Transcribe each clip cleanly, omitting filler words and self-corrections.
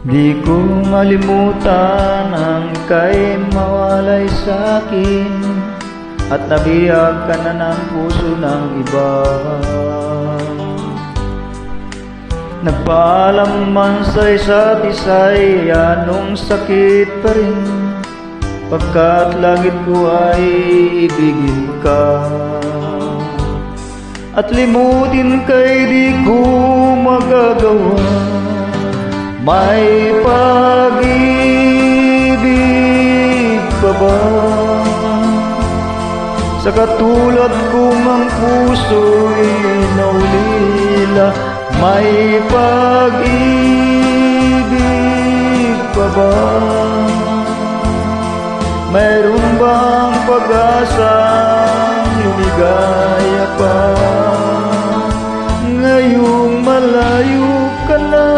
Di ko malimutan ang ika'y mawalay sa'kin at nabihag ka na ng puso ng iba. Nagpaalam man sa isa't isa'y anong sakit pa rin, pagkat langit ko ay ibigin ka. At limutin ka'y di ko magagawa, may pag-ibig pa ba? Sa katulad kong ang puso'y naulila, may pag-ibig pa ba? Mayroon bang pag-asang lumigaya pa? Ngayong malayo ka na.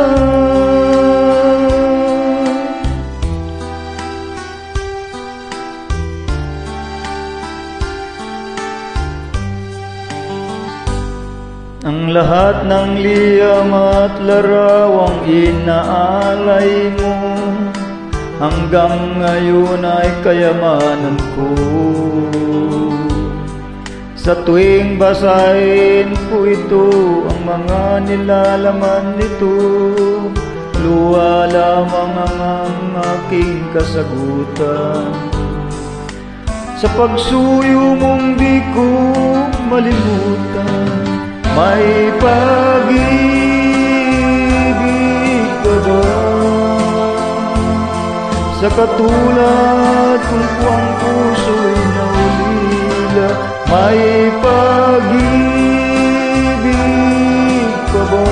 Ang lahat ng liyam at larawang inaalay mo, hanggang ngayon ay kayamanan ko. Sa tuwing basahin ko ito, ang mga nilalaman nito, luha lamang ang aking kasagutan. Sa pagsuyo mong di ko malimutan, may pag-ibig ka ba? Sa katulad kung ang puso'y naulila, may pag-ibig ka ba?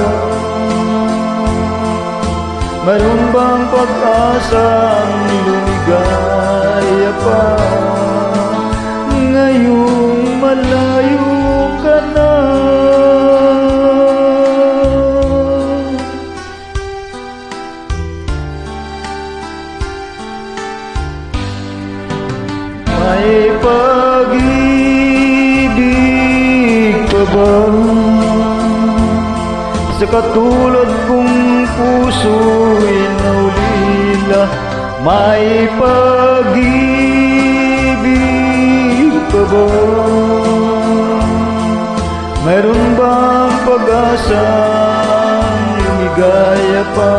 Mayroon bang pag-asang lumigaya pa? Ngayong malayo ka na. May pag-ibig pa ba? Sa katulad kong puso'y naulila, may pag-ibig pa ba? Mayroon bang pag-asang lumigaya pa?